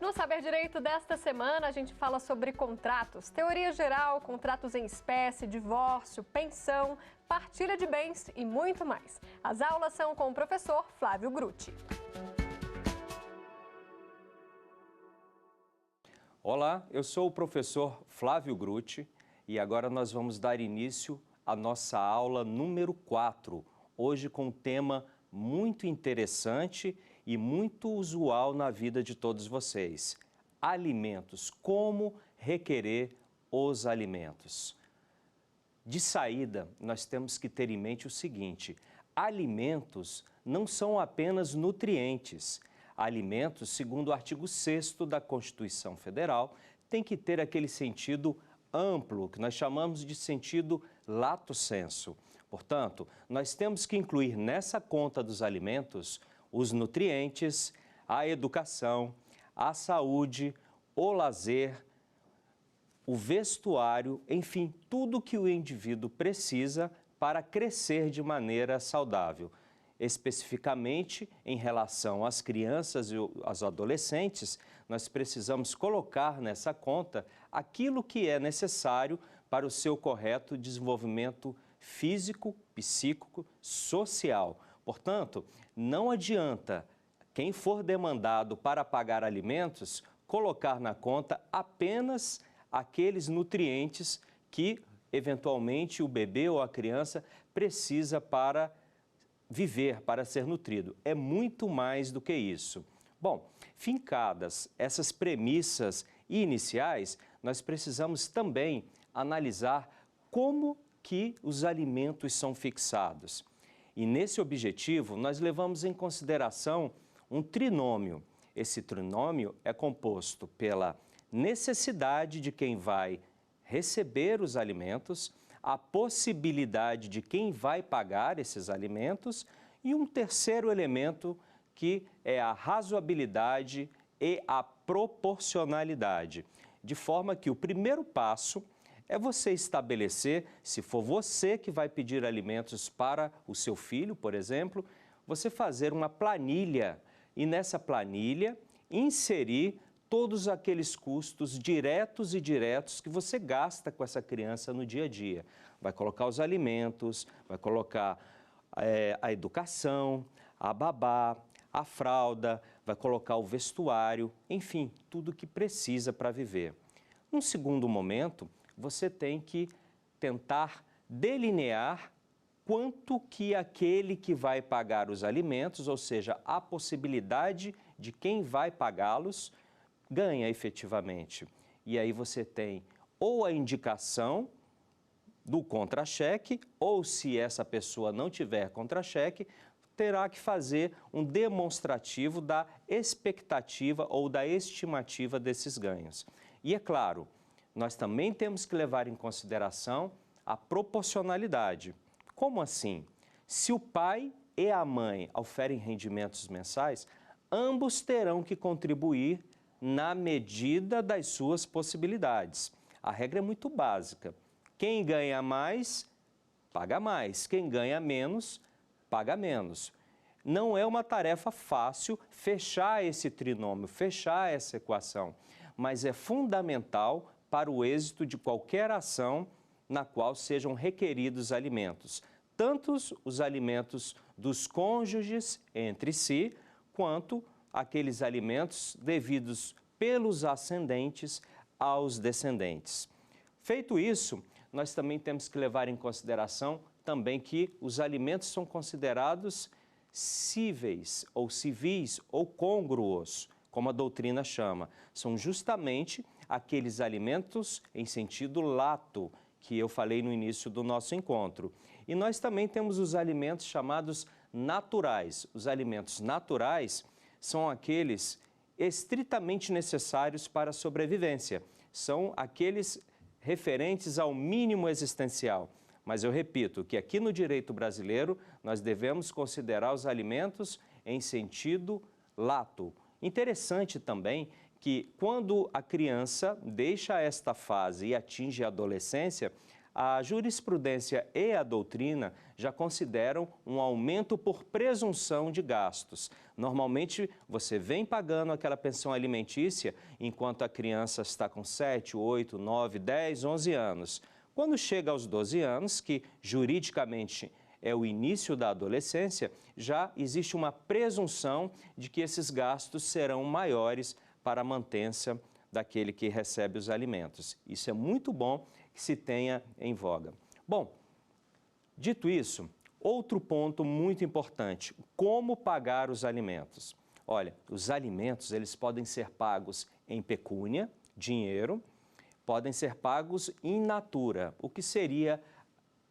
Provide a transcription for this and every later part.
No Saber Direito desta semana, a gente fala sobre contratos, teoria geral, contratos em espécie, divórcio, pensão, partilha de bens e muito mais. As aulas são com o professor Flávio Grutti. Olá, eu sou o professor Flávio Grutti e agora nós vamos dar início à nossa aula número 4, hoje com um tema muito interessante e muito usual na vida de todos vocês. Alimentos, como requerer os alimentos. De saída, nós temos que ter em mente o seguinte: alimentos não são apenas nutrientes. Alimentos, segundo o artigo 6º da Constituição Federal, tem que ter aquele sentido amplo, que nós chamamos de sentido lato sensu. Portanto, nós temos que incluir nessa conta dos alimentos os nutrientes, a educação, a saúde, o lazer, o vestuário, enfim, tudo que o indivíduo precisa para crescer de maneira saudável. Especificamente, em relação às crianças e aos adolescentes, nós precisamos colocar nessa conta aquilo que é necessário para o seu correto desenvolvimento físico, psíquico, social. Portanto, não adianta quem for demandado para pagar alimentos colocar na conta apenas aqueles nutrientes que, eventualmente, o bebê ou a criança precisa para viver, para ser nutrido. É muito mais do que isso. Bom, fincadas essas premissas iniciais, nós precisamos também analisar como que os alimentos são fixados. E nesse objetivo, nós levamos em consideração um trinômio. Esse trinômio é composto pela necessidade de quem vai receber os alimentos, a possibilidade de quem vai pagar esses alimentos e um terceiro elemento que é a razoabilidade e a proporcionalidade. De forma que o primeiro passo é você estabelecer, se for você que vai pedir alimentos para o seu filho, por exemplo, você fazer uma planilha e nessa planilha inserir todos aqueles custos diretos e indiretos que você gasta com essa criança no dia a dia. Vai colocar os alimentos, vai colocar a educação, a babá, a fralda, vai colocar o vestuário, enfim, tudo que precisa para viver. Num segundo momento, você tem que tentar delinear quanto que aquele que vai pagar os alimentos, ou seja, a possibilidade de quem vai pagá-los, ganha efetivamente. E aí você tem ou a indicação do contra-cheque, ou se essa pessoa não tiver contra-cheque, terá que fazer um demonstrativo da expectativa ou da estimativa desses ganhos. E é claro, nós também temos que levar em consideração a proporcionalidade. Como assim? Se o pai e a mãe oferem rendimentos mensais, ambos terão que contribuir na medida das suas possibilidades. A regra é muito básica. Quem ganha mais, paga mais. Quem ganha menos, paga menos. Não é uma tarefa fácil fechar esse trinômio, fechar essa equação, mas é fundamental para o êxito de qualquer ação na qual sejam requeridos alimentos. Tanto os alimentos dos cônjuges entre si, quanto aqueles alimentos devidos pelos ascendentes aos descendentes. Feito isso, nós também temos que levar em consideração também que os alimentos são considerados cíveis ou civis ou côngruos, como a doutrina chama. São justamente aqueles alimentos em sentido lato, que eu falei no início do nosso encontro. E nós também temos os alimentos chamados naturais. Os alimentos naturais são aqueles estritamente necessários para a sobrevivência. São aqueles referentes ao mínimo existencial. Mas eu repito que aqui no direito brasileiro nós devemos considerar os alimentos em sentido lato. Interessante também que quando a criança deixa esta fase e atinge a adolescência, a jurisprudência e a doutrina já consideram um aumento por presunção de gastos. Normalmente, você vem pagando aquela pensão alimentícia enquanto a criança está com 7, 8, 9, 10, 11 anos. Quando chega aos 12 anos, que juridicamente é o início da adolescência, já existe uma presunção de que esses gastos serão maiores para a mantença daquele que recebe os alimentos. Isso é muito bom que se tenha em voga. Bom, dito isso, outro ponto muito importante, como pagar os alimentos? Olha, os alimentos eles podem ser pagos em pecúnia, dinheiro, podem ser pagos in natura. O que seria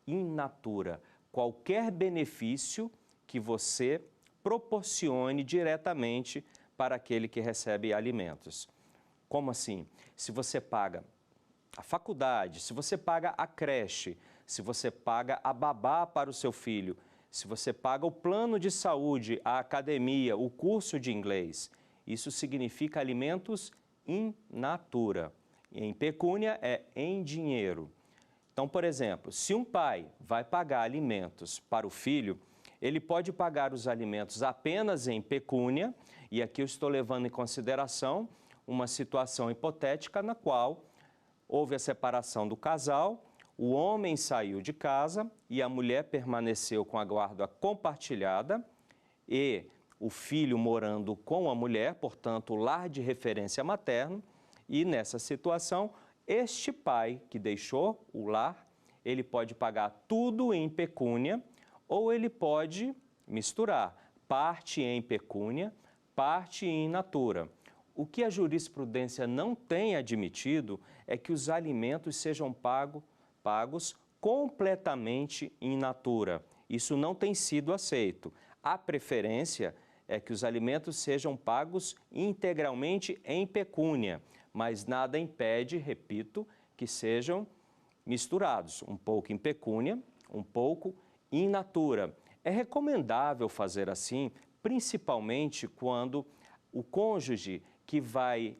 in natura? Qualquer benefício que você proporcione diretamente para aquele que recebe alimentos. Como assim? Se você paga a faculdade, se você paga a creche, se você paga a babá para o seu filho, se você paga o plano de saúde, a academia, o curso de inglês, isso significa alimentos in natura. Em pecúnia é em dinheiro. Então, por exemplo, se um pai vai pagar alimentos para o filho, ele pode pagar os alimentos apenas em pecúnia, e aqui eu estou levando em consideração uma situação hipotética na qual houve a separação do casal, o homem saiu de casa e a mulher permaneceu com a guarda compartilhada e o filho morando com a mulher, portanto, lar de referência materno, e nessa situação, este pai que deixou o lar, ele pode pagar tudo em pecúnia ou ele pode misturar parte em pecúnia, parte in natura. O que a jurisprudência não tem admitido é que os alimentos sejam pagos completamente in natura. Isso não tem sido aceito. A preferência é que os alimentos sejam pagos integralmente em pecúnia, mas nada impede, repito, que sejam misturados, um pouco em pecúnia, um pouco in natura. É recomendável fazer assim, principalmente quando o cônjuge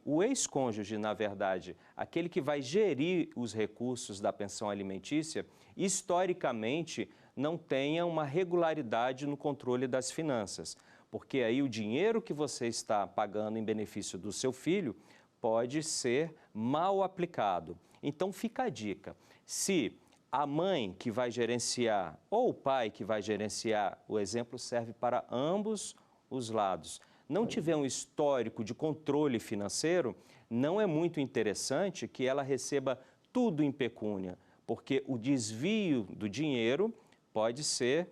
o ex-cônjuge, na verdade, aquele que vai gerir os recursos da pensão alimentícia, historicamente não tenha uma regularidade no controle das finanças, porque aí o dinheiro que você está pagando em benefício do seu filho pode ser mal aplicado. Então fica a dica, se a mãe que vai gerenciar ou o pai que vai gerenciar, o exemplo serve para ambos os lados, não tiver um histórico de controle financeiro, não é muito interessante que ela receba tudo em pecúnia, porque o desvio do dinheiro pode ser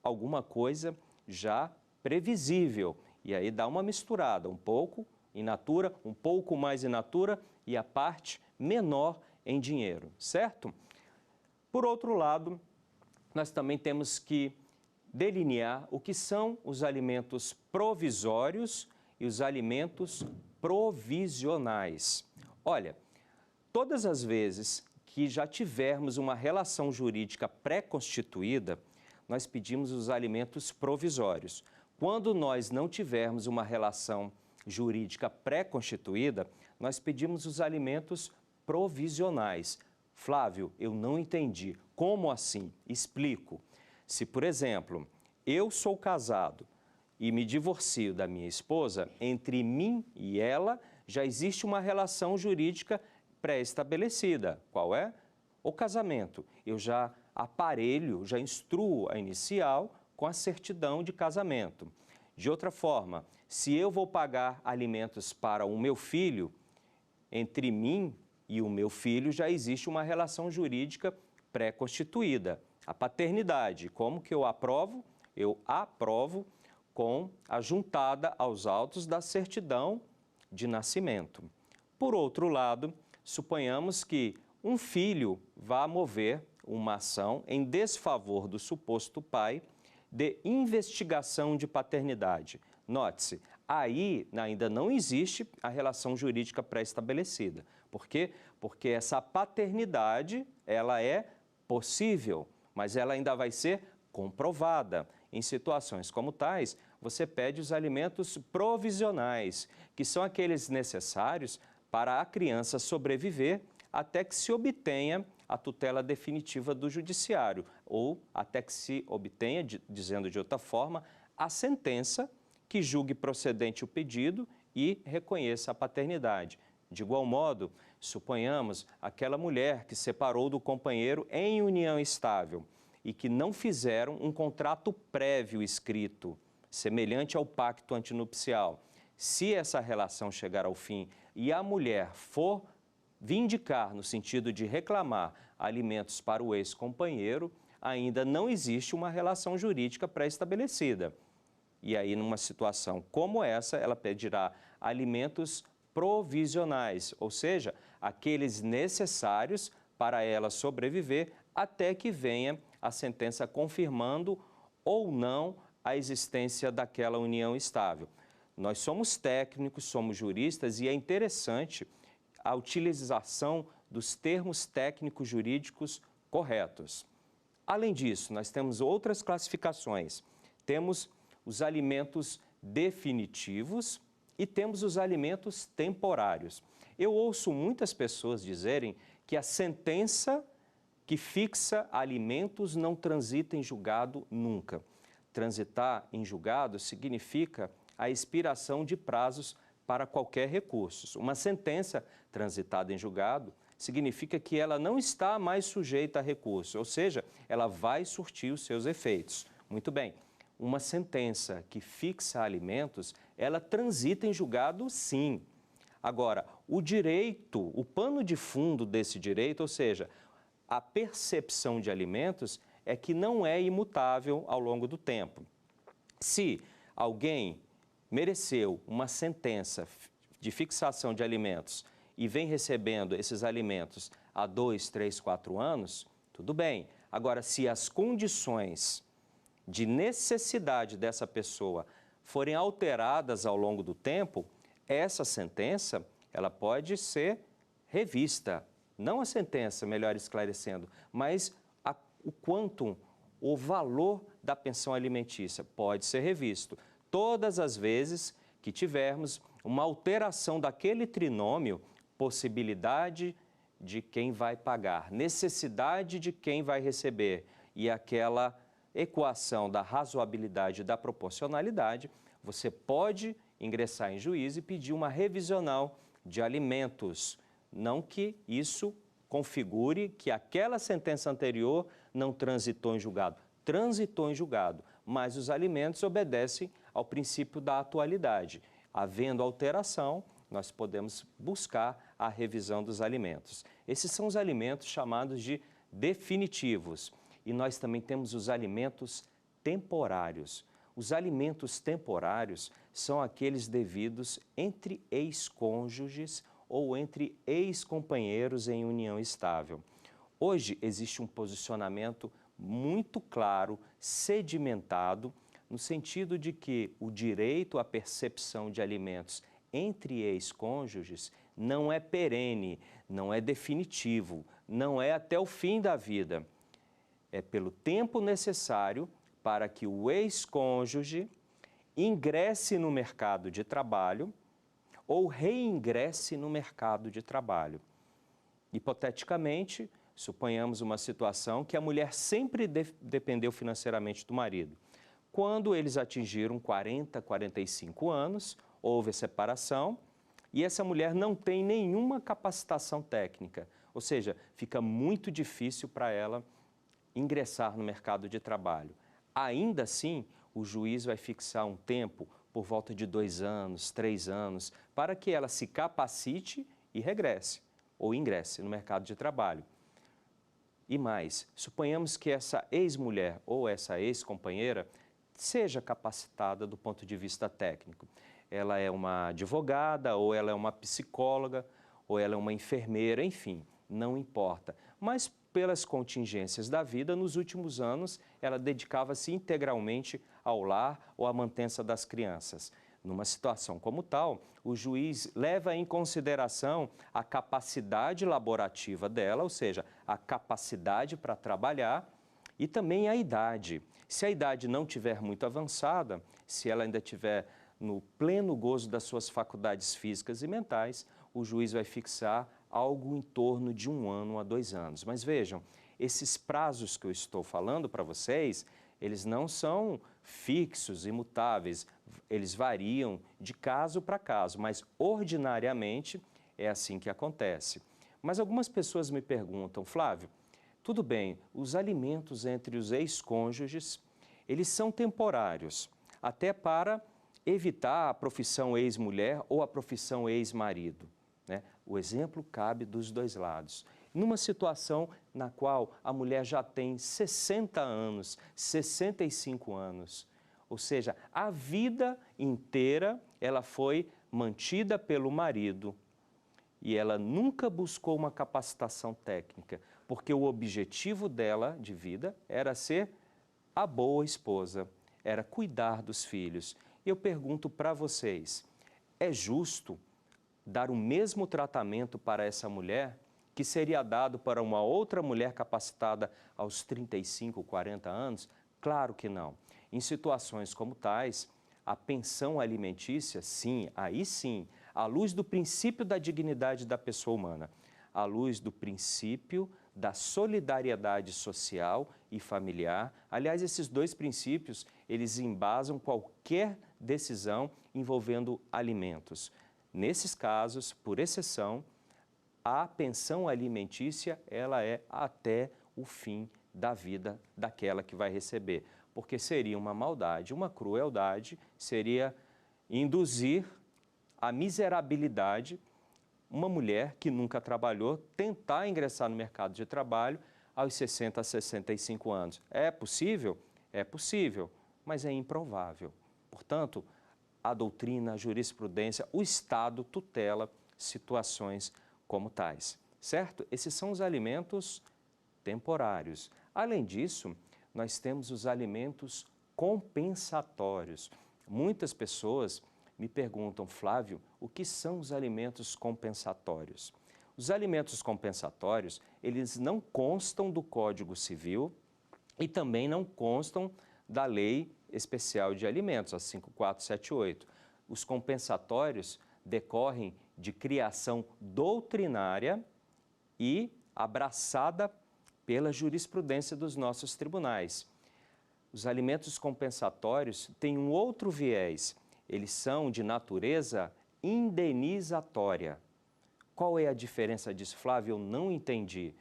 alguma coisa já previsível. E aí dá uma misturada, um pouco in natura, um pouco mais in natura e a parte menor em dinheiro, certo? Por outro lado, nós também temos que delinear o que são os alimentos provisórios e os alimentos provisionais. Olha, todas as vezes que já tivermos uma relação jurídica pré-constituída, nós pedimos os alimentos provisórios. Quando nós não tivermos uma relação jurídica pré-constituída, nós pedimos os alimentos provisionais. Flávio, eu não entendi. Como assim? Explico. Se, por exemplo, eu sou casado e me divorcio da minha esposa, entre mim e ela já existe uma relação jurídica pré-estabelecida. Qual é? O casamento. Eu já aparelho, já instruo a inicial com a certidão de casamento. De outra forma, se eu vou pagar alimentos para o meu filho, entre mim e o meu filho já existe uma relação jurídica pré-constituída. A paternidade, como que eu aprovo? Eu aprovo com a juntada aos autos da certidão de nascimento. Por outro lado, suponhamos que um filho vá mover uma ação em desfavor do suposto pai de investigação de paternidade. Note-se, aí ainda não existe a relação jurídica pré-estabelecida. Por quê? Porque essa paternidade, ela é possível, mas ela ainda vai ser comprovada. Em situações como tais, você pede os alimentos provisionais, que são aqueles necessários para a criança sobreviver até que se obtenha a tutela definitiva do judiciário, ou até que se obtenha, dizendo de outra forma, a sentença que julgue procedente o pedido e reconheça a paternidade. De igual modo, suponhamos aquela mulher que separou do companheiro em união estável e que não fizeram um contrato prévio escrito, semelhante ao pacto antinupcial. Se essa relação chegar ao fim e a mulher for vindicar no sentido de reclamar alimentos para o ex-companheiro, ainda não existe uma relação jurídica pré-estabelecida. E aí, numa situação como essa, ela pedirá alimentos provisionais, ou seja, aqueles necessários para ela sobreviver até que venha a sentença confirmando ou não a existência daquela união estável. Nós somos técnicos, somos juristas e é interessante a utilização dos termos técnicos jurídicos corretos. Além disso, nós temos outras classificações. Temos os alimentos definitivos e temos os alimentos temporários. Eu ouço muitas pessoas dizerem que a sentença que fixa alimentos não transita em julgado nunca. Transitar em julgado significa a expiração de prazos para qualquer recurso. Uma sentença transitada em julgado significa que ela não está mais sujeita a recurso, ou seja, ela vai surtir os seus efeitos. Muito bem, uma sentença que fixa alimentos, ela transita em julgado sim. Agora, o direito, o pano de fundo desse direito, ou seja, a percepção de alimentos é que não é imutável ao longo do tempo. Se alguém mereceu uma sentença de fixação de alimentos e vem recebendo esses alimentos há 2, 3, 4 anos, tudo bem. Agora, se as condições de necessidade dessa pessoa forem alteradas ao longo do tempo, essa sentença ela pode ser revista. Não a sentença, melhor esclarecendo, mas o quantum, o valor da pensão alimentícia pode ser revisto. Todas as vezes que tivermos uma alteração daquele trinômio, possibilidade de quem vai pagar, necessidade de quem vai receber e aquela equação da razoabilidade e da proporcionalidade, você pode ingressar em juízo e pedir uma revisional de alimentos. Não que isso configure que aquela sentença anterior não transitou em julgado. Transitou em julgado, mas os alimentos obedecem ao princípio da atualidade. Havendo alteração, nós podemos buscar a revisão dos alimentos. Esses são os alimentos chamados de definitivos. E nós também temos os alimentos temporários. Os alimentos temporários são aqueles devidos entre ex-cônjuges ou entre ex-companheiros em união estável. Hoje existe um posicionamento muito claro, sedimentado, no sentido de que o direito à percepção de alimentos entre ex-cônjuges não é perene, não é definitivo, não é até o fim da vida. É pelo tempo necessário para que o ex-cônjuge ingresse no mercado de trabalho ou reingresse no mercado de trabalho. Hipoteticamente, suponhamos uma situação que a mulher sempre dependeu financeiramente do marido. Quando eles atingiram 40, 45 anos, houve a separação e essa mulher não tem nenhuma capacitação técnica, ou seja, fica muito difícil para ela ingressar no mercado de trabalho. Ainda assim, o juiz vai fixar um tempo por volta de 2 anos, 3 anos, para que ela se capacite e regresse ou ingresse no mercado de trabalho. E mais, suponhamos que essa ex-mulher ou essa ex-companheira seja capacitada do ponto de vista técnico. Ela é uma advogada, ou ela é uma psicóloga, ou ela é uma enfermeira, enfim, não importa. Mas pelas contingências da vida, nos últimos anos, ela dedicava-se integralmente ao lar ou à mantença das crianças. Numa situação como tal, o juiz leva em consideração a capacidade laborativa dela, ou seja, a capacidade para trabalhar e também a idade. Se a idade não tiver muito avançada, se ela ainda tiver no pleno gozo das suas faculdades físicas e mentais, o juiz vai fixar algo em torno de 1 ano a 2 anos. Mas vejam, esses prazos que eu estou falando para vocês, eles não são fixos, imutáveis, eles variam de caso para caso, mas ordinariamente é assim que acontece. Mas algumas pessoas me perguntam, Flávio, tudo bem, os alimentos entre os ex-cônjuges, eles são temporários, até para evitar a profissão ex-mulher ou a profissão ex-marido, né? O exemplo cabe dos dois lados. Numa situação na qual a mulher já tem 60 anos, 65 anos, ou seja, a vida inteira ela foi mantida pelo marido e ela nunca buscou uma capacitação técnica, porque o objetivo dela de vida era ser a boa esposa, era cuidar dos filhos. E eu pergunto para vocês, é justo dar o mesmo tratamento para essa mulher que seria dado para uma outra mulher capacitada aos 35, 40 anos? Claro que não. Em situações como tais, a pensão alimentícia, sim, aí sim, à luz do princípio da dignidade da pessoa humana, à luz do princípio da solidariedade social e familiar. Aliás, esses dois princípios, eles embasam qualquer decisão envolvendo alimentos. Nesses casos, por exceção, a pensão alimentícia, ela é até o fim da vida daquela que vai receber, porque seria uma maldade, uma crueldade, seria induzir a miserabilidade uma mulher que nunca trabalhou tentar ingressar no mercado de trabalho aos 60 a 65 anos. É possível? É possível, mas é improvável. Portanto, a doutrina, a jurisprudência, o Estado tutela situações como tais, certo? Esses são os alimentos temporários. Além disso, nós temos os alimentos compensatórios. Muitas pessoas me perguntam, Flávio, o que são os alimentos compensatórios? Os alimentos compensatórios, eles não constam do Código Civil e também não constam da Lei Especial de Alimentos, a 5478. Os compensatórios decorrem de criação doutrinária e abraçada pela jurisprudência dos nossos tribunais. Os alimentos compensatórios têm um outro viés, eles são de natureza indenizatória. Qual é a diferença disso, Flávio? Eu não entendi.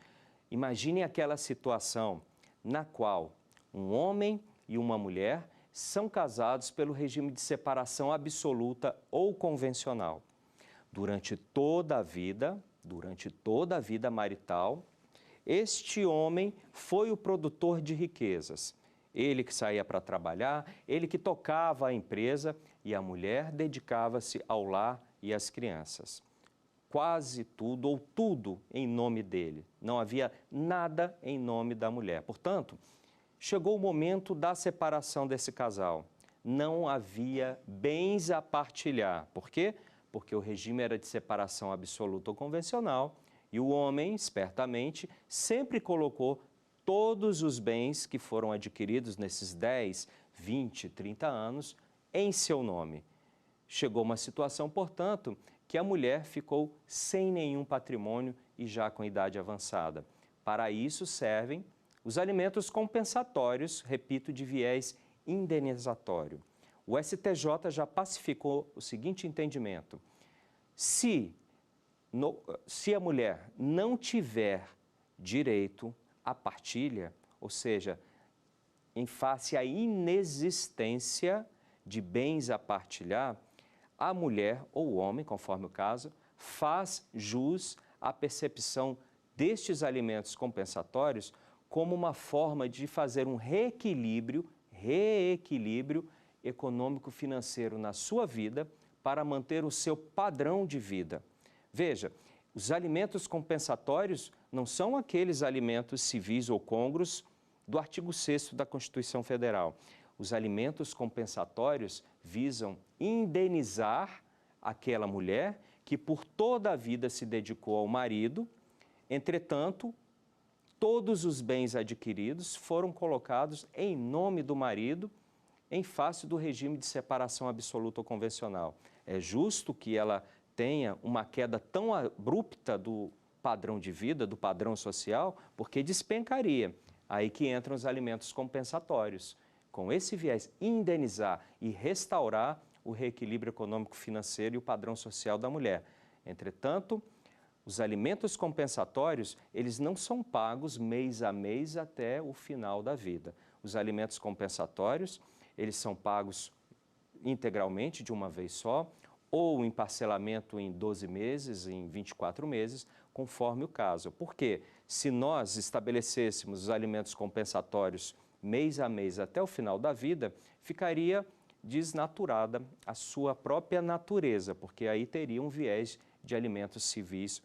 Imagine aquela situação na qual um homem e uma mulher são casados pelo regime de separação absoluta ou convencional. Durante toda a vida marital, este homem foi o produtor de riquezas. Ele que saía para trabalhar, ele que tocava a empresa e a mulher dedicava-se ao lar e às crianças. Quase tudo ou tudo em nome dele. Não havia nada em nome da mulher. Portanto, chegou o momento da separação desse casal. Não havia bens a partilhar. Por quê? Porque o regime era de separação absoluta ou convencional e o homem, espertamente, sempre colocou todos os bens que foram adquiridos nesses 10, 20, 30 anos em seu nome. Chegou uma situação, portanto, que a mulher ficou sem nenhum patrimônio e já com idade avançada. Para isso servem os alimentos compensatórios, repito, de viés indenizatório. O STJ já pacificou o seguinte entendimento: se a mulher não tiver direito à partilha, ou seja, em face à inexistência de bens a partilhar, a mulher ou o homem, conforme o caso, faz jus à percepção destes alimentos compensatórios como uma forma de fazer um reequilíbrio econômico-financeiro na sua vida para manter o seu padrão de vida. Veja, os alimentos compensatórios não são aqueles alimentos civis ou côngruos do artigo 6º da Constituição Federal. Os alimentos compensatórios visam indenizar aquela mulher que por toda a vida se dedicou ao marido, entretanto, todos os bens adquiridos foram colocados em nome do marido em face do regime de separação absoluta ou convencional. É justo que ela tenha uma queda tão abrupta do padrão de vida, do padrão social, porque despencaria. Aí que entram os alimentos compensatórios. Com esse viés, indenizar e restaurar o reequilíbrio econômico-financeiro e o padrão social da mulher. Entretanto, os alimentos compensatórios, eles não são pagos mês a mês até o final da vida. Os alimentos compensatórios, eles são pagos integralmente de uma vez só, ou em parcelamento em 12 meses, em 24 meses, conforme o caso. Porque se nós estabelecêssemos os alimentos compensatórios mês a mês até o final da vida, ficaria desnaturada a sua própria natureza, porque aí teria um viés de alimentos civis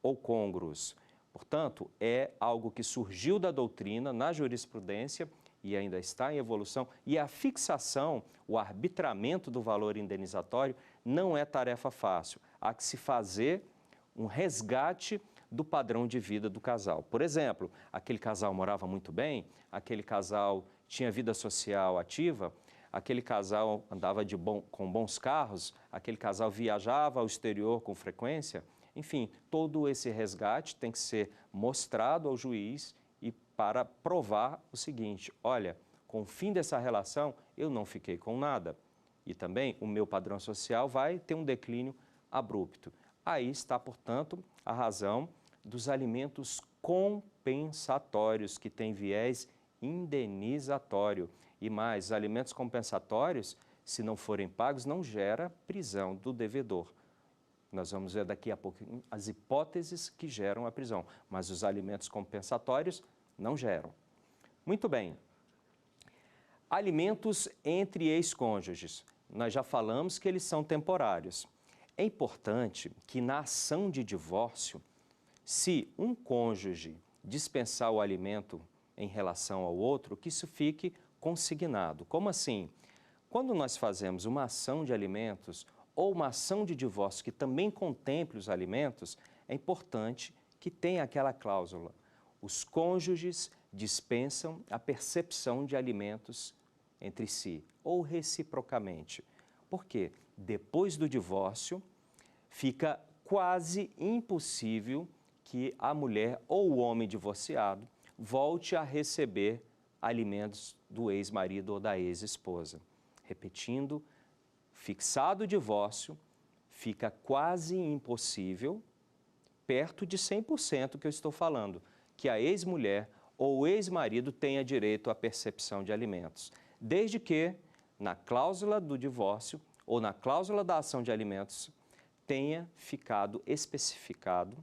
ou côngruos. Portanto, é algo que surgiu da doutrina, na jurisprudência, e ainda está em evolução, e a fixação, o arbitramento do valor indenizatório não é tarefa fácil. Há que se fazer um resgate do padrão de vida do casal. Por exemplo, aquele casal morava muito bem, aquele casal tinha vida social ativa, aquele casal andava com bons carros, aquele casal viajava ao exterior com frequência. Enfim, todo esse resgate tem que ser mostrado ao juiz e para provar o seguinte: olha, com o fim dessa relação, eu não fiquei com nada. E também o meu padrão social vai ter um declínio abrupto. Aí está, portanto, a razão dos alimentos compensatórios, que tem viés indenizatório. E mais, os alimentos compensatórios, se não forem pagos, não gera prisão do devedor. Nós vamos ver daqui a pouco as hipóteses que geram a prisão, mas os alimentos compensatórios não geram. Muito bem. Alimentos entre ex-cônjuges. Nós já falamos que eles são temporários. É importante que na ação de divórcio, se um cônjuge dispensar o alimento em relação ao outro, que isso fique consignado. Como assim? Quando nós fazemos uma ação de alimentos ou uma ação de divórcio que também contemple os alimentos, é importante que tenha aquela cláusula: os cônjuges dispensam a percepção de alimentos entre si, ou reciprocamente. Por quê? Depois do divórcio, fica quase impossível que a mulher ou o homem divorciado volte a receber alimentos do ex-marido ou da ex-esposa. Repetindo, fixado o divórcio, fica quase impossível, perto de 100% que eu estou falando, que a ex-mulher ou o ex-marido tenha direito à percepção de alimentos, desde que, na cláusula do divórcio ou na cláusula da ação de alimentos, tenha ficado especificado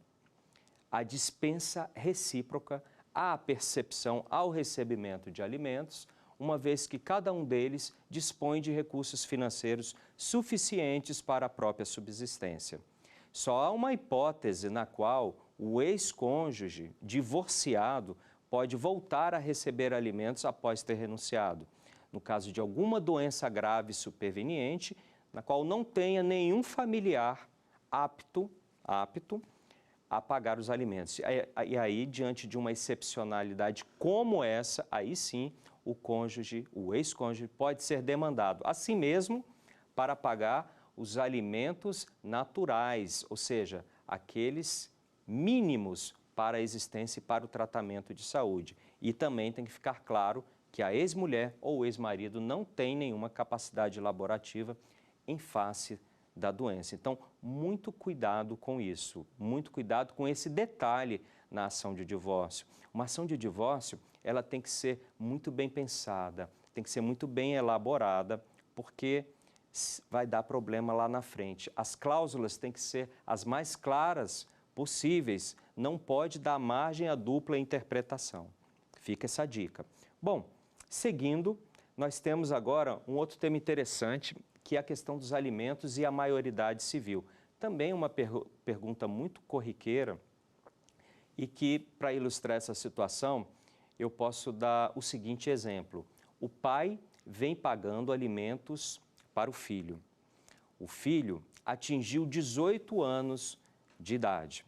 a dispensa recíproca à percepção, ao recebimento de alimentos, uma vez que cada um deles dispõe de recursos financeiros suficientes para a própria subsistência. Só há uma hipótese na qual o ex-cônjuge divorciado pode voltar a receber alimentos após ter renunciado, no caso de alguma doença grave superveniente, na qual não tenha nenhum familiar apto a pagar os alimentos. E aí, diante de uma excepcionalidade como essa, aí sim o cônjuge, o ex-cônjuge, pode ser demandado, assim mesmo, para pagar os alimentos naturais, ou seja, aqueles mínimos para a existência e para o tratamento de saúde. E também tem que ficar claro que a ex-mulher ou o ex-marido não tem nenhuma capacidade laborativa em face da doença. Então, muito cuidado com isso, muito cuidado com esse detalhe na ação de divórcio. Uma ação de divórcio, ela tem que ser muito bem pensada, tem que ser muito bem elaborada, porque vai dar problema lá na frente. As cláusulas têm que ser as mais claras possíveis, não pode dar margem à dupla interpretação. Fica essa dica. Bom, seguindo, nós temos agora um outro tema interessante, que é a questão dos alimentos e a maioridade civil. Também uma pergunta muito corriqueira e que, para ilustrar essa situação, eu posso dar o seguinte exemplo. O pai vem pagando alimentos para o filho. O filho atingiu 18 anos de idade.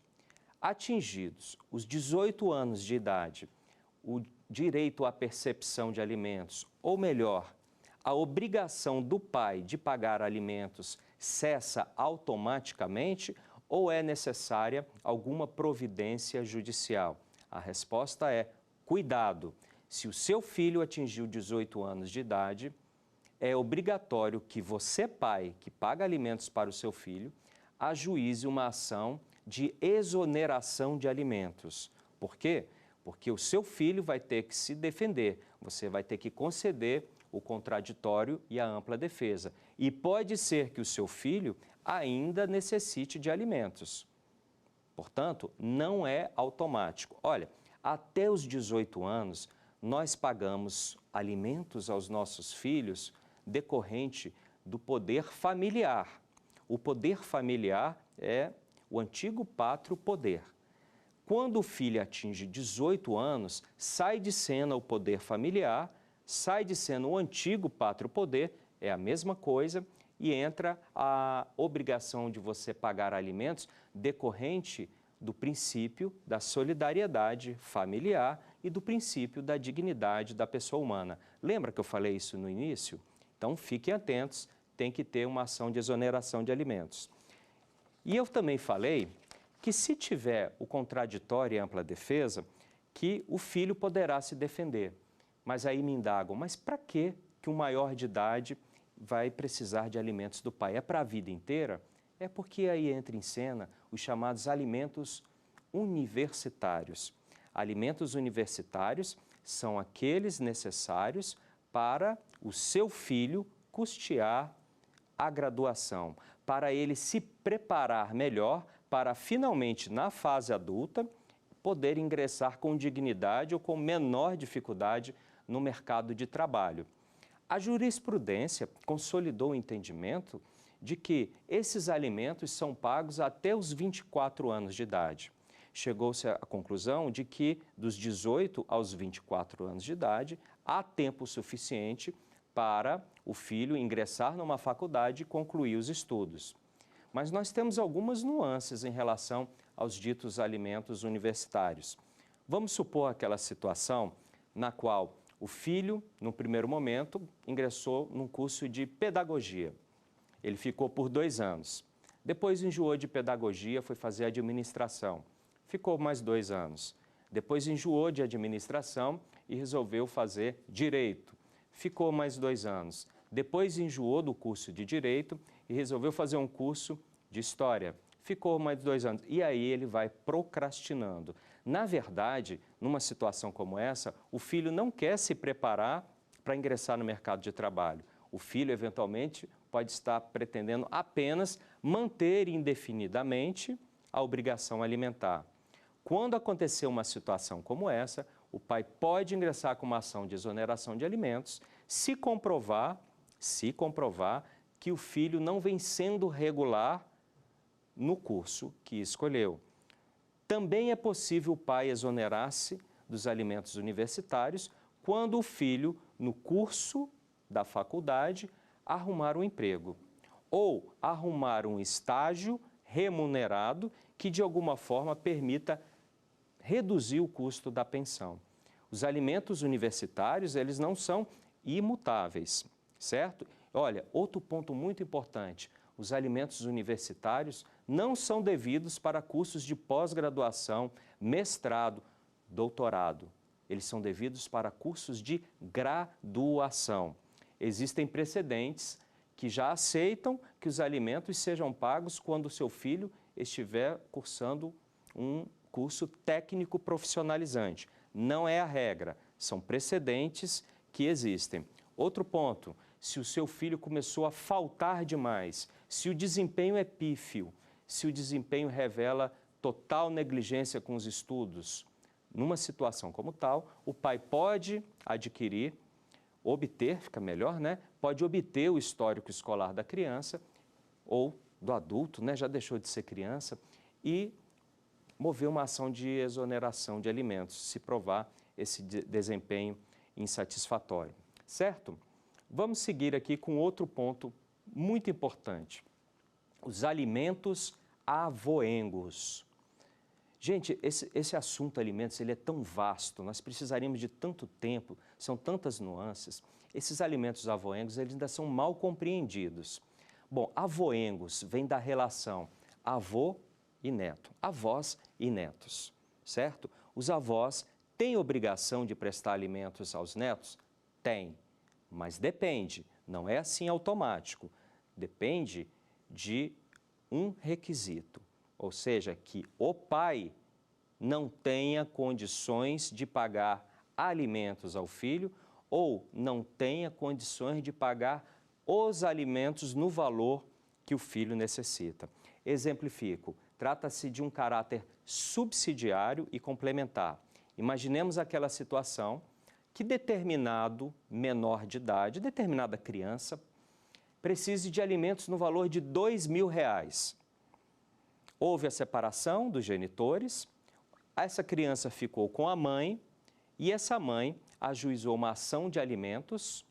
Atingidos os 18 anos de idade, o direito à percepção de alimentos, ou melhor, a obrigação do pai de pagar alimentos cessa automaticamente ou é necessária alguma providência judicial? A resposta é: cuidado! Se o seu filho atingiu 18 anos de idade, é obrigatório que você, pai, que paga alimentos para o seu filho, ajuize uma ação de exoneração de alimentos. Por quê? Porque o seu filho vai ter que se defender, você vai ter que conceder o contraditório e a ampla defesa. E pode ser que o seu filho ainda necessite de alimentos. Portanto, não é automático. Olha, até os 18 anos, nós pagamos alimentos aos nossos filhos decorrente do poder familiar. O poder familiar é o antigo pátrio poder. Quando o filho atinge 18 anos, sai de cena o poder familiar, sai de cena o antigo pátrio poder, é a mesma coisa, e entra a obrigação de você pagar alimentos decorrente do princípio da solidariedade familiar e do princípio da dignidade da pessoa humana. Lembra que eu falei isso no início? Então, fiquem atentos, tem que ter uma ação de exoneração de alimentos. E eu também falei que se tiver o contraditório e ampla defesa, que o filho poderá se defender. Mas aí me indagam, mas para que um maior de idade vai precisar de alimentos do pai? É para a vida inteira? É porque aí entra em cena os chamados alimentos universitários. Alimentos universitários são aqueles necessários para o seu filho custear a graduação, para ele se preparar melhor para finalmente, na fase adulta, poder ingressar com dignidade ou com menor dificuldade no mercado de trabalho. A jurisprudência consolidou o entendimento de que esses alimentos são pagos até os 24 anos de idade. Chegou-se à conclusão de que dos 18 aos 24 anos de idade, há tempo suficiente para o filho ingressar numa faculdade e concluir os estudos. Mas nós temos algumas nuances em relação aos ditos alimentos universitários. Vamos supor aquela situação na qual o filho, no primeiro momento, ingressou num curso de pedagogia. Ele ficou por 2 anos. Depois enjoou de pedagogia, foi fazer administração. Ficou mais 2 anos. Depois enjoou de administração e resolveu fazer direito. Ficou mais 2 anos. Depois enjoou do curso de direito e resolveu fazer um curso de história. Ficou mais 2 anos. E aí ele vai procrastinando. Na verdade, numa situação como essa, o filho não quer se preparar para ingressar no mercado de trabalho. O filho, eventualmente, pode estar pretendendo apenas manter indefinidamente a obrigação alimentar. Quando acontecer uma situação como essa, o pai pode ingressar com uma ação de exoneração de alimentos se comprovar que o filho não vem sendo regular no curso que escolheu. Também é possível o pai exonerar-se dos alimentos universitários quando o filho, no curso da faculdade, arrumar um emprego ou arrumar um estágio remunerado que, de alguma forma, permita reduzir o custo da pensão. Os alimentos universitários, eles não são imutáveis, certo? Olha, outro ponto muito importante, os alimentos universitários não são devidos para cursos de pós-graduação, mestrado, doutorado. Eles são devidos para cursos de graduação. Existem precedentes que já aceitam que os alimentos sejam pagos quando o seu filho estiver cursando um curso técnico profissionalizante. Não é a regra, são precedentes que existem. Outro ponto, se o seu filho começou a faltar demais, se o desempenho é pífio, se o desempenho revela total negligência com os estudos, numa situação como tal, o pai pode obter, fica melhor, né? Pode obter o histórico escolar da criança ou do adulto, né? Já deixou de ser criança, e mover uma ação de exoneração de alimentos, se provar esse desempenho insatisfatório, certo? Vamos seguir aqui com outro ponto muito importante, os alimentos avoengos. Gente, esse assunto alimentos, ele é tão vasto, nós precisaríamos de tanto tempo, são tantas nuances. esses alimentos avoengos eles ainda são mal compreendidos. Bom, avoengos vem da relação avô e neto, avós e netos, certo? Os avós têm obrigação de prestar alimentos aos netos? Tem, mas depende, não é assim automático. Depende de um requisito, ou seja, que o pai não tenha condições de pagar alimentos ao filho ou não tenha condições de pagar os alimentos no valor que o filho necessita. Exemplifico, trata-se de um caráter subsidiário e complementar. Imaginemos aquela situação que determinado menor de idade, determinada criança, precise de alimentos no valor de R$2.000. Houve a separação dos genitores, essa criança ficou com a mãe e essa mãe ajuizou uma ação de alimentos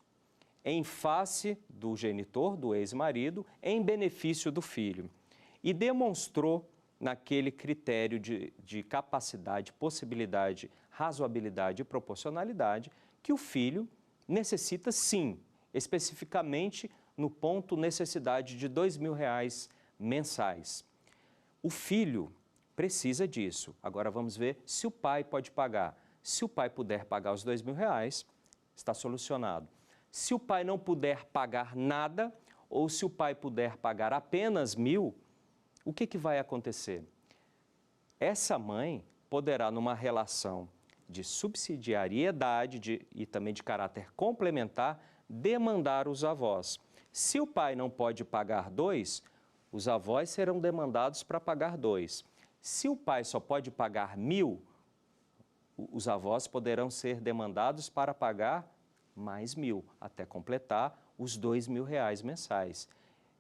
em face do genitor, do ex-marido, em benefício do filho e demonstrou naquele critério de capacidade, possibilidade, razoabilidade e proporcionalidade que o filho necessita sim, especificamente no ponto necessidade de R$2.000 mensais. O filho precisa disso. Agora vamos ver se o pai pode pagar. Se o pai puder pagar os R$2.000, está solucionado. Se o pai não puder pagar nada, ou se o pai puder pagar apenas R$1.000, o que vai acontecer? Essa mãe poderá, numa relação de subsidiariedade e também de caráter complementar, demandar os avós. Se o pai não pode pagar 2, os avós serão demandados para pagar 2. Se o pai só pode pagar 1.000, os avós poderão ser demandados para pagar mais 1.000, até completar os R$2.000 mensais.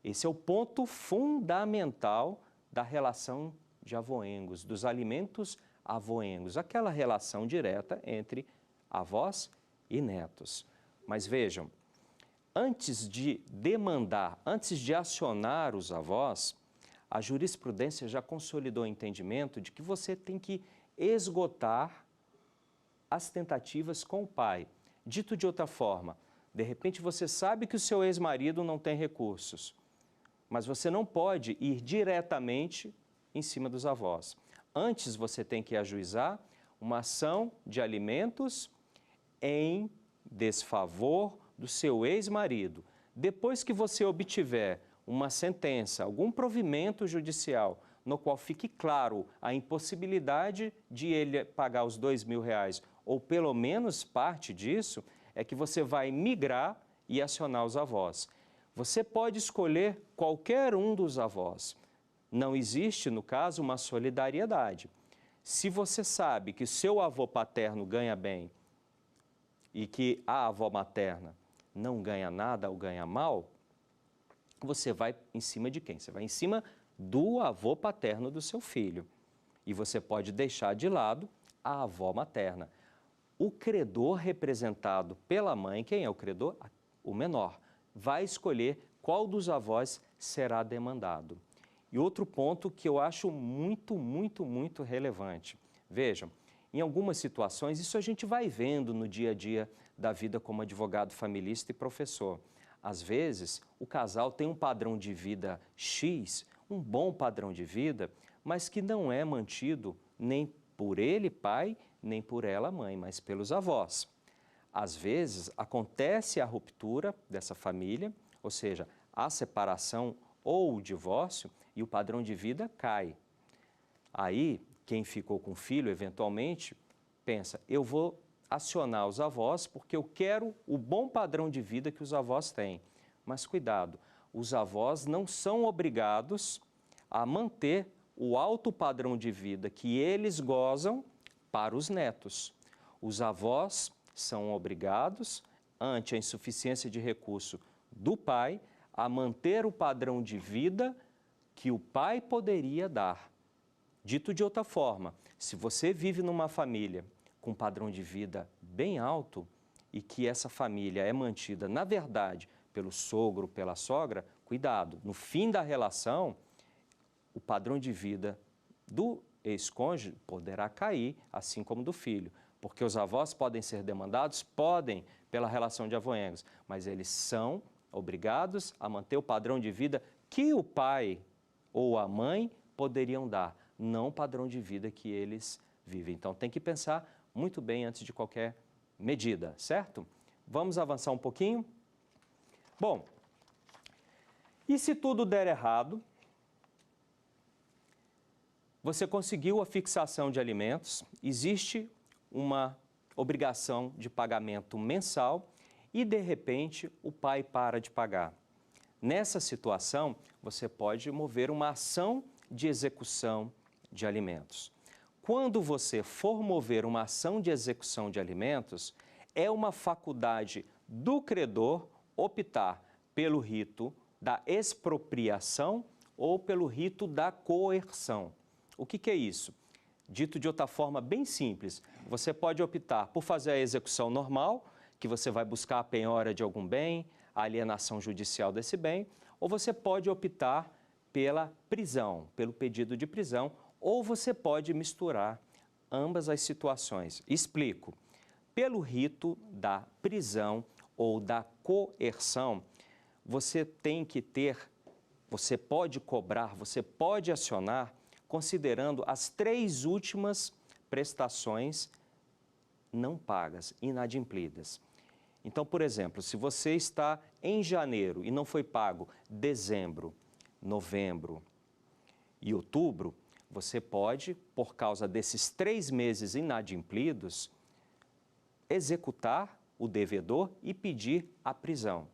Esse é o ponto fundamental da relação de avoengos, dos alimentos avoengos, aquela relação direta entre avós e netos. Mas vejam, antes de demandar, antes de acionar os avós, a jurisprudência já consolidou o entendimento de que você tem que esgotar as tentativas com o pai. Dito de outra forma, de repente você sabe que o seu ex-marido não tem recursos, mas você não pode ir diretamente em cima dos avós. Antes você tem que ajuizar uma ação de alimentos em desfavor do seu ex-marido. Depois que você obtiver uma sentença, algum provimento judicial, no qual fique claro a impossibilidade de ele pagar os R$2.000, ou pelo menos parte disso, é que você vai migrar e acionar os avós. Você pode escolher qualquer um dos avós. Não existe, no caso, uma solidariedade. Se você sabe que seu avô paterno ganha bem e que a avó materna não ganha nada ou ganha mal, você vai em cima de quem? Você vai em cima do avô paterno do seu filho. E você pode deixar de lado a avó materna. O credor representado pela mãe, quem é o credor? O menor. Vai escolher qual dos avós será demandado. E outro ponto que eu acho muito relevante. Vejam, em algumas situações, isso a gente vai vendo no dia a dia da vida como advogado familista e professor. Às vezes, o casal tem um padrão de vida X, um bom padrão de vida, mas que não é mantido nem por ele, pai, nem por ela, mãe, mas pelos avós. Às vezes, acontece a ruptura dessa família, ou seja, a separação ou o divórcio, e o padrão de vida cai. Aí, quem ficou com o filho, eventualmente, pensa, eu vou acionar os avós porque eu quero o bom padrão de vida que os avós têm. Mas cuidado, os avós não são obrigados a manter o alto padrão de vida que eles gozam para os netos. Os avós são obrigados, ante a insuficiência de recurso do pai, a manter o padrão de vida que o pai poderia dar. Dito de outra forma, se você vive numa família com um padrão de vida bem alto e que essa família é mantida, na verdade, pelo sogro, pela sogra, cuidado, no fim da relação, o padrão de vida do ex-cônjuge poderá cair, assim como do filho, porque os avós podem ser demandados? Podem, pela relação de avoengos, mas eles são obrigados a manter o padrão de vida que o pai ou a mãe poderiam dar, não o padrão de vida que eles vivem. Então tem que pensar muito bem antes de qualquer medida, certo? Vamos avançar um pouquinho? Bom, e se tudo der errado, você conseguiu a fixação de alimentos, existe uma obrigação de pagamento mensal e, de repente, o pai para de pagar. Nessa situação, você pode mover uma ação de execução de alimentos. Quando você for mover uma ação de execução de alimentos, é uma faculdade do credor optar pelo rito da expropriação ou pelo rito da coerção. O que é isso? Dito de outra forma bem simples, você pode optar por fazer a execução normal, que você vai buscar a penhora de algum bem, a alienação judicial desse bem, ou você pode optar pela prisão, pelo pedido de prisão, ou você pode misturar ambas as situações. Explico. Pelo rito da prisão ou da coerção, você tem que ter, você pode cobrar, você pode acionar, considerando as 3 últimas prestações não pagas, inadimplidas. Então, por exemplo, se você está em janeiro e não foi pago dezembro, novembro e outubro, você pode, por causa desses 3 meses inadimplidos, executar o devedor e pedir a prisão.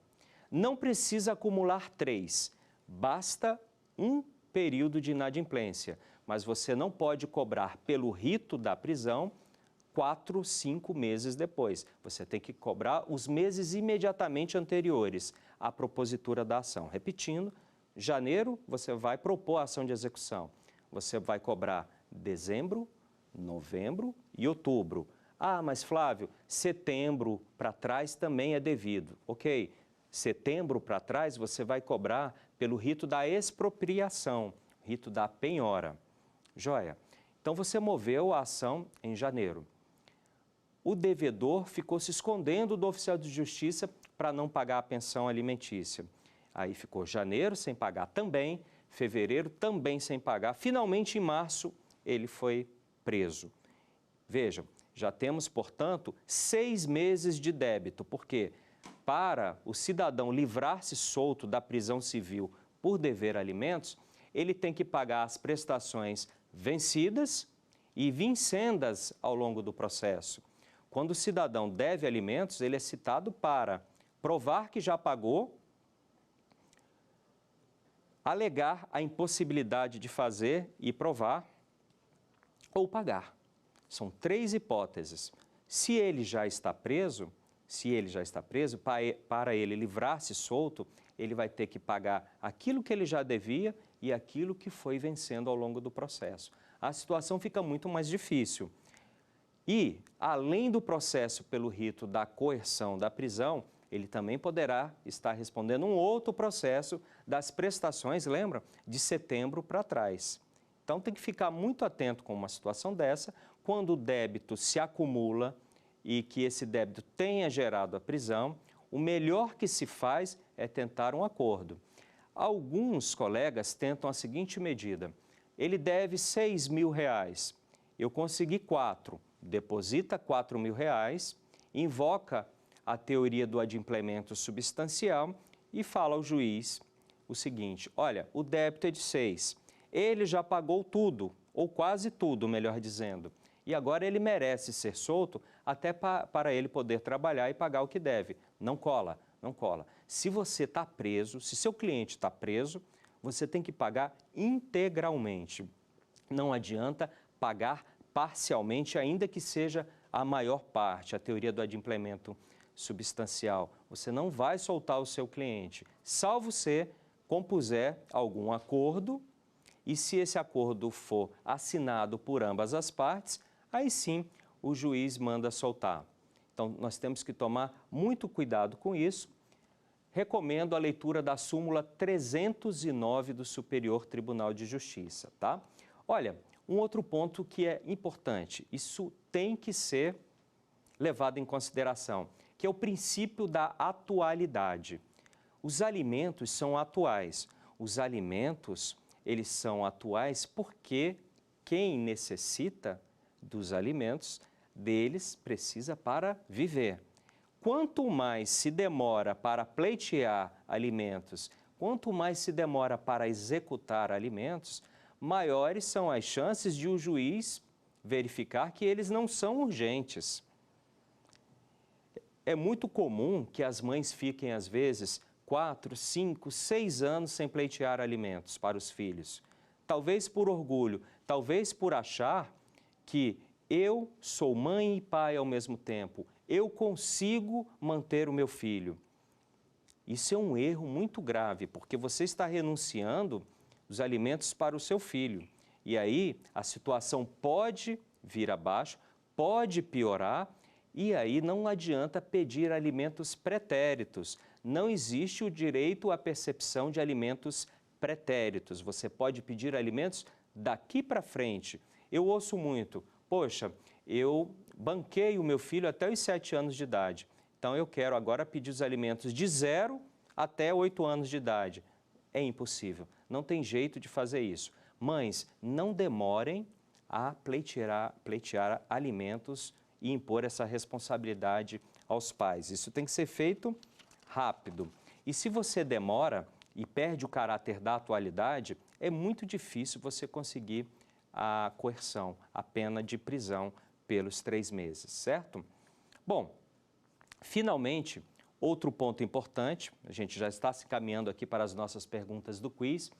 Não precisa acumular 3, basta um período de inadimplência, mas você não pode cobrar pelo rito da prisão 4, 5 meses depois. Você tem que cobrar os meses imediatamente anteriores à propositura da ação. Repetindo, janeiro você vai propor a ação de execução. Você vai cobrar dezembro, novembro e outubro. Ah, mas Flávio, setembro para trás também é devido. Ok, setembro para trás você vai cobrar pelo rito da expropriação, rito da penhora. Joia? Então você moveu a ação em janeiro. O devedor ficou se escondendo do oficial de justiça para não pagar a pensão alimentícia. Aí ficou janeiro sem pagar também, fevereiro também sem pagar. Finalmente, em março, ele foi preso. Vejam, já temos, portanto, 6 meses de débito, porque para o cidadão livrar-se solto da prisão civil por dever alimentos, ele tem que pagar as prestações vencidas e vincendas ao longo do processo. Quando o cidadão deve alimentos, ele é citado para provar que já pagou, alegar a impossibilidade de fazer e provar, ou pagar. São 3 hipóteses. Se ele já está preso, para ele livrar-se solto, ele vai ter que pagar aquilo que ele já devia e aquilo que foi vencendo ao longo do processo. A situação fica muito mais difícil. E, além do processo pelo rito da coerção da prisão, ele também poderá estar respondendo um outro processo das prestações, lembra? De setembro para trás. Então tem que ficar muito atento com uma situação dessa, quando o débito se acumula e que esse débito tenha gerado a prisão, o melhor que se faz é tentar um acordo. Alguns colegas tentam a seguinte medida: ele deve R$6.000, eu consegui 4, deposita R$4.000, invoca a teoria do adimplemento substancial e fala ao juiz o seguinte: olha, o débito é de 6, ele já pagou tudo, ou quase tudo, melhor dizendo, e agora ele merece ser solto até para ele poder trabalhar e pagar o que deve. Não cola, não cola. Se você está preso, se seu cliente está preso, você tem que pagar integralmente. Não adianta pagar parcialmente, ainda que seja a maior parte, a teoria do adimplemento substancial. Você não vai soltar o seu cliente, salvo se compuser algum acordo, e se esse acordo for assinado por ambas as partes, aí sim o juiz manda soltar. Então, nós temos que tomar muito cuidado com isso. Recomendo a leitura da súmula 309 do Superior Tribunal de Justiça, tá? Olha, um outro ponto que é importante, isso tem que ser levado em consideração. que é o princípio da atualidade. Os alimentos são atuais. Os alimentos, eles são atuais porque quem necessita dos alimentos deles precisa para viver. Quanto mais se demora para pleitear alimentos, quanto mais se demora para executar alimentos, maiores são as chances de o juiz verificar que eles não são urgentes. É muito comum que as mães fiquem, às vezes, 4, 5, 6 anos sem pleitear alimentos para os filhos. Talvez por orgulho, talvez por achar que eu sou mãe e pai ao mesmo tempo, eu consigo manter o meu filho. Isso é um erro muito grave, porque você está renunciando os alimentos para o seu filho. E aí a situação pode vir abaixo, pode piorar, e aí não adianta pedir alimentos pretéritos. Não existe o direito à percepção de alimentos pretéritos. Você pode pedir alimentos daqui para frente. Eu ouço muito, poxa, eu banquei o meu filho até os 7 anos de idade. Então eu quero agora pedir os alimentos de 0 até 8 anos de idade. É impossível, não tem jeito de fazer isso. Mães, não demorem a pleitear alimentos e impor essa responsabilidade aos pais. Isso tem que ser feito rápido. E se você demora e perde o caráter da atualidade, é muito difícil você conseguir a coerção, a pena de prisão pelos 3 meses, certo? Bom, finalmente, outro ponto importante, a gente já está se caminhando aqui para as nossas perguntas do quiz,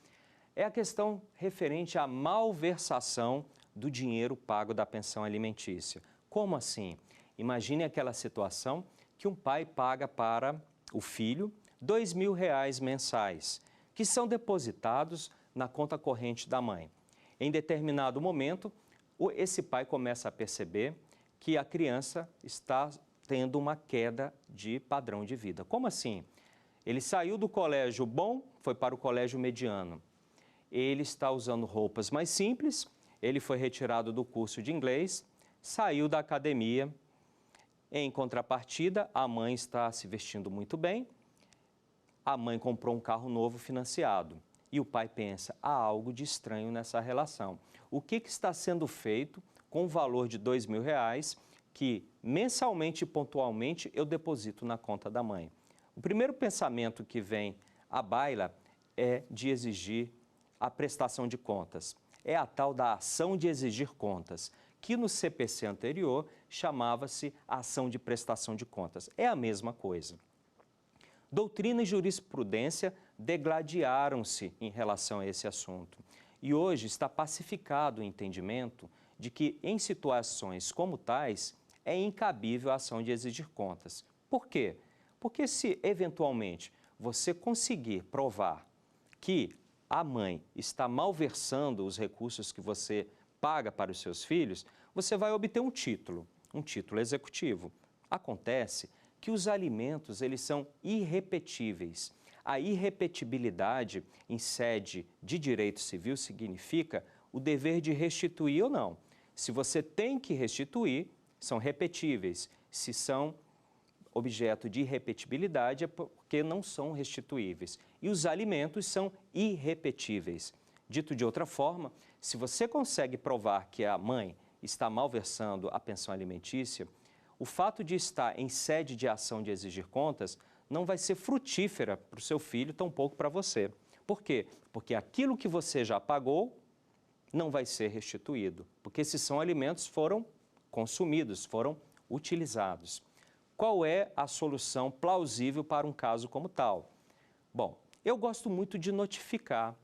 é a questão referente à malversação do dinheiro pago da pensão alimentícia. Como assim? Imagine aquela situação que um pai paga para o filho R$2.000 mensais, que são depositados na conta corrente da mãe. Em determinado momento, esse pai começa a perceber que a criança está tendo uma queda de padrão de vida. Como assim? Ele saiu do colégio bom, foi para o colégio mediano. Ele está usando roupas mais simples, ele foi retirado do curso de inglês, saiu da academia. Em contrapartida, a mãe está se vestindo muito bem, a mãe comprou um carro novo financiado. E o pai pensa, há algo de estranho nessa relação. O que está sendo feito com o valor de R$2.000 que mensalmente e pontualmente eu deposito na conta da mãe? O primeiro pensamento que vem à baila é de exigir a prestação de contas. É a tal da ação de exigir contas, que no CPC anterior chamava-se ação de prestação de contas. É a mesma coisa. Doutrina e jurisprudência degladiaram-se em relação a esse assunto. E hoje está pacificado o entendimento de que, em situações como tais, é incabível a ação de exigir contas. Por quê? Porque se, eventualmente, você conseguir provar que a mãe está malversando os recursos que você paga para os seus filhos, você vai obter um título executivo. Acontece que os alimentos, eles são irrepetíveis. A irrepetibilidade em sede de direito civil significa o dever de restituir ou não. Se você tem que restituir, são repetíveis. Se são objeto de irrepetibilidade, é porque não são restituíveis. E os alimentos são irrepetíveis. Dito de outra forma, se você consegue provar que a mãe está malversando a pensão alimentícia, o fato de estar em sede de ação de exigir contas não vai ser frutífera para o seu filho, tampouco para você. Por quê? Porque aquilo que você já pagou não vai ser restituído, porque esses são alimentos foram consumidos, foram utilizados. Qual é a solução plausível para um caso como tal? Bom, eu gosto muito de notificar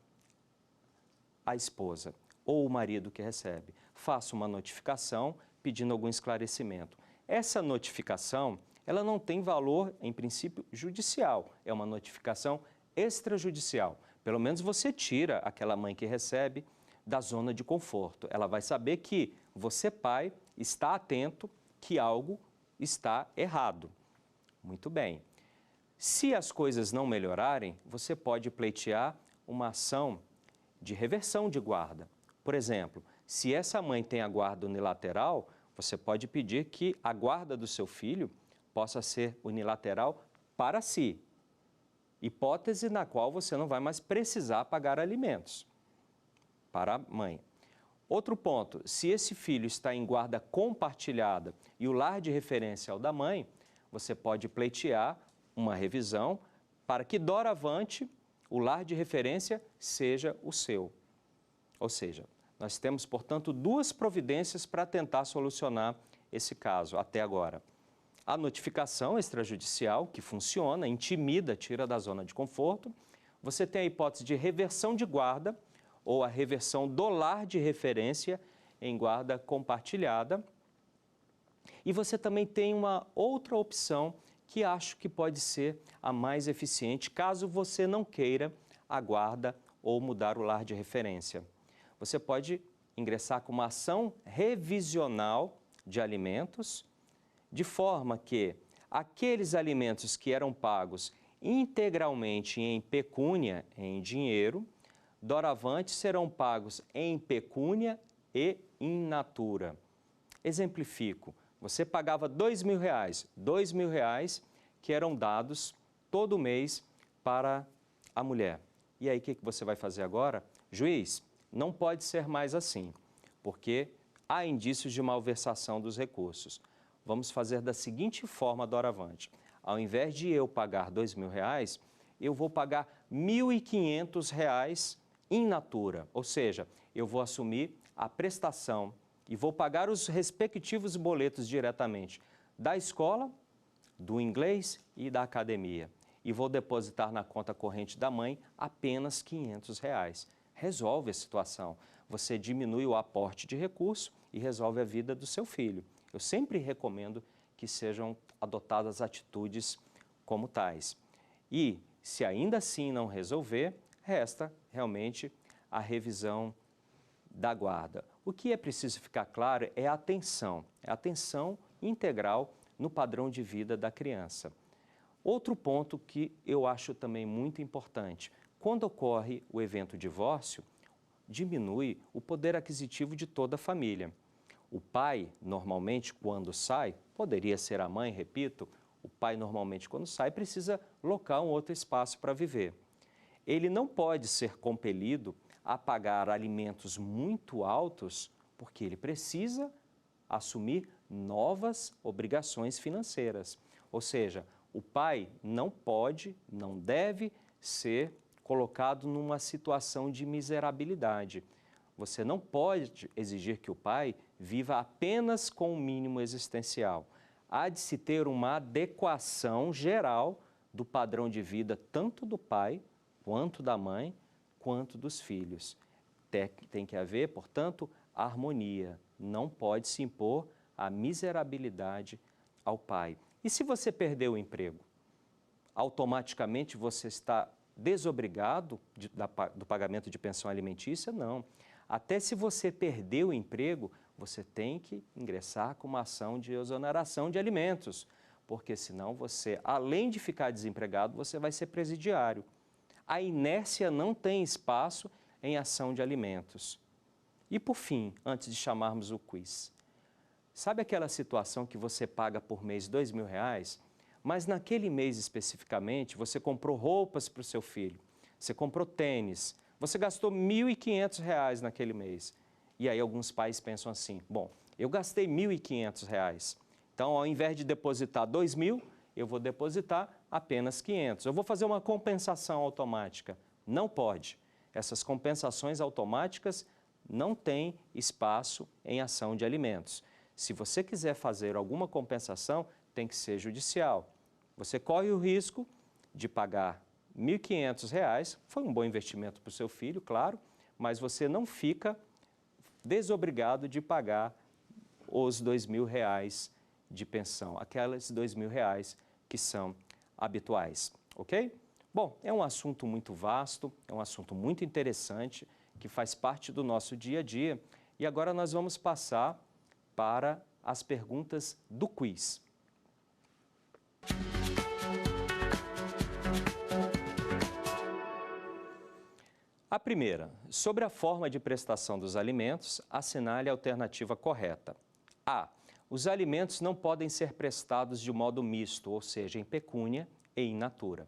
a esposa ou o marido que recebe. Faço uma notificação pedindo algum esclarecimento. Essa notificação, ela não tem valor, em princípio, judicial. É uma notificação extrajudicial. Pelo menos você tira aquela mãe que recebe da zona de conforto. Ela vai saber que você, pai, está atento que algo está errado. Muito bem. Se as coisas não melhorarem, você pode pleitear uma ação de reversão de guarda. Por exemplo, se essa mãe tem a guarda unilateral, você pode pedir que a guarda do seu filho possa ser unilateral para si. Hipótese na qual você não vai mais precisar pagar alimentos para a mãe. Outro ponto, se esse filho está em guarda compartilhada e o lar de referência é o da mãe, você pode pleitear uma revisão para que, doravante, o lar de referência seja o seu. Ou seja, nós temos, portanto, duas providências para tentar solucionar esse caso até agora. A notificação extrajudicial, que funciona, intimida, tira da zona de conforto. Você tem a hipótese de reversão de guarda ou a reversão do lar de referência em guarda compartilhada. E você também tem uma outra opção que acho que pode ser a mais eficiente, caso você não queira a guarda ou mudar o lar de referência. Você pode ingressar com uma ação revisional de alimentos, de forma que aqueles alimentos que eram pagos integralmente em pecúnia, em dinheiro, doravante serão pagos em pecúnia e in natura. Exemplifico, você pagava R$2.000 que eram dados todo mês para a mulher. E aí o que você vai fazer agora? Juiz, não pode ser mais assim, porque há indícios de malversação dos recursos. Vamos fazer da seguinte forma doravante. Ao invés de eu pagar R$2.000, eu vou pagar R$1.500 in natura, ou seja, eu vou assumir a prestação e vou pagar os respectivos boletos diretamente da escola, do inglês e da academia. E vou depositar na conta corrente da mãe apenas R$500. Resolve a situação. Você diminui o aporte de recurso e resolve a vida do seu filho. Eu sempre recomendo que sejam adotadas atitudes como tais. E, se ainda assim não resolver, resta realmente a revisão da guarda. O que é preciso ficar claro é a atenção integral no padrão de vida da criança. Outro ponto que eu acho também muito importante, quando ocorre o evento divórcio, diminui o poder aquisitivo de toda a família. O pai, normalmente, quando sai, poderia ser a mãe, repito, o pai normalmente quando sai precisa locar um outro espaço para viver. Ele não pode ser compelido a pagar alimentos muito altos porque ele precisa assumir novas obrigações financeiras. Ou seja, o pai não pode, não deve ser colocado numa situação de miserabilidade. Você não pode exigir que o pai viva apenas com o mínimo existencial. Há de se ter uma adequação geral do padrão de vida tanto do pai, quanto da mãe, quanto dos filhos. Tem que haver, portanto, harmonia. Não pode se impor a miserabilidade ao pai. E se você perder o emprego? Automaticamente você está desobrigado do pagamento de pensão alimentícia? Não. Até se você perder o emprego, você tem que ingressar com uma ação de exoneração de alimentos, porque senão você, além de ficar desempregado, você vai ser presidiário. A inércia não tem espaço em ação de alimentos. E por fim, antes de chamarmos o quiz, sabe aquela situação que você paga por mês R$2.000, mas naquele mês especificamente você comprou roupas para o seu filho, você comprou tênis, você gastou R$1.500 naquele mês. E aí alguns pais pensam assim, bom, eu gastei R$1.500, então ao invés de depositar R$2.000, eu vou depositar apenas R$500. Eu vou fazer uma compensação automática. Não pode. Essas compensações automáticas não têm espaço em ação de alimentos. Se você quiser fazer alguma compensação, tem que ser judicial. Você corre o risco de pagar R$1.500, foi um bom investimento para o seu filho, claro, mas você não fica desobrigado de pagar os R$2.000 de pensão, aqueles R$2.000 que são habituais, ok? Bom, é um assunto muito vasto, é um assunto muito interessante, que faz parte do nosso dia a dia. E agora nós vamos passar para as perguntas do quiz. A primeira, sobre a forma de prestação dos alimentos, assinale a alternativa correta. A. Os alimentos não podem ser prestados de modo misto, ou seja, em pecúnia e in natura.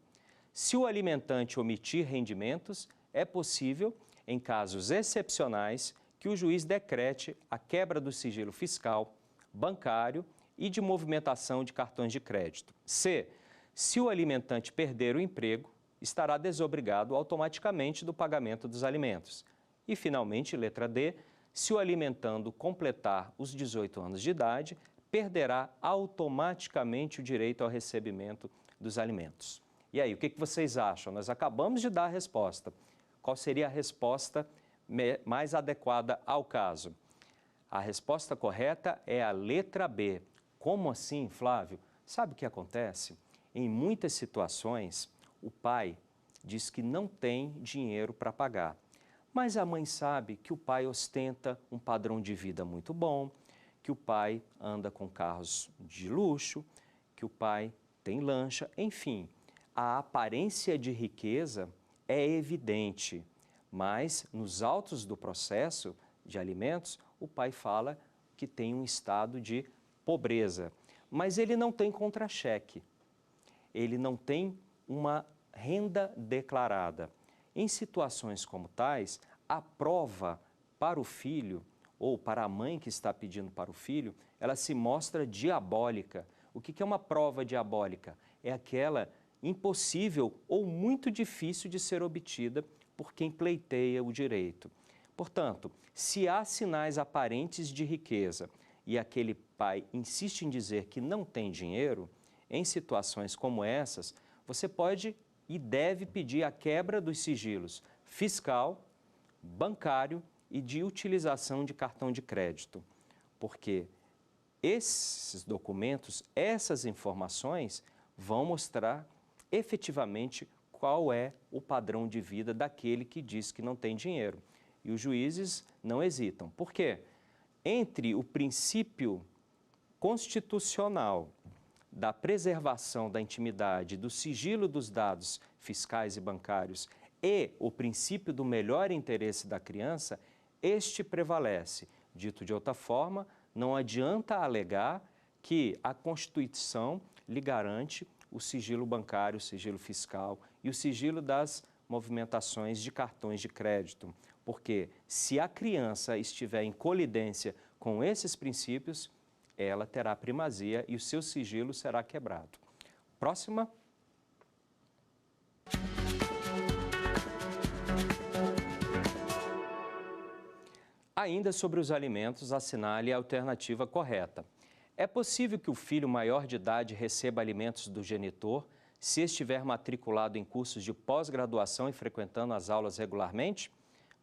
Se o alimentante omitir rendimentos, é possível, em casos excepcionais, que o juiz decrete a quebra do sigilo fiscal, bancário e de movimentação de cartões de crédito. C. Se o alimentante perder o emprego, estará desobrigado automaticamente do pagamento dos alimentos. E, finalmente, letra D. Se o alimentando completar os 18 anos de idade, perderá automaticamente o direito ao recebimento dos alimentos. E aí, o que vocês acham? Nós acabamos de dar a resposta. Qual seria a resposta mais adequada ao caso? A resposta correta é a letra B. Como assim, Flávio? Sabe o que acontece? Em muitas situações, o pai diz que não tem dinheiro para pagar. Mas a mãe sabe que o pai ostenta um padrão de vida muito bom, que o pai anda com carros de luxo, que o pai tem lancha, enfim. A aparência de riqueza é evidente, mas nos autos do processo de alimentos, o pai fala que tem um estado de pobreza. Mas ele não tem contra-cheque, ele não tem uma renda declarada. Em situações como tais, a prova para o filho ou para a mãe que está pedindo para o filho, ela se mostra diabólica. O que é uma prova diabólica? É aquela impossível ou muito difícil de ser obtida por quem pleiteia o direito. Portanto, se há sinais aparentes de riqueza e aquele pai insiste em dizer que não tem dinheiro, em situações como essas, você pode e deve pedir a quebra dos sigilos fiscal, bancário e de utilização de cartão de crédito, porque esses documentos, essas informações vão mostrar efetivamente qual é o padrão de vida daquele que diz que não tem dinheiro. E os juízes não hesitam. Por quê? Entre o princípio constitucional da preservação da intimidade, do sigilo dos dados fiscais e bancários e o princípio do melhor interesse da criança, este prevalece. Dito de outra forma, não adianta alegar que a Constituição lhe garante o sigilo bancário, o sigilo fiscal e o sigilo das movimentações de cartões de crédito. Porque se a criança estiver em colidência com esses princípios, ela terá primazia e o seu sigilo será quebrado. Próxima. Ainda sobre os alimentos, assinale a alternativa correta. É possível que o filho maior de idade receba alimentos do genitor se estiver matriculado em cursos de pós-graduação e frequentando as aulas regularmente?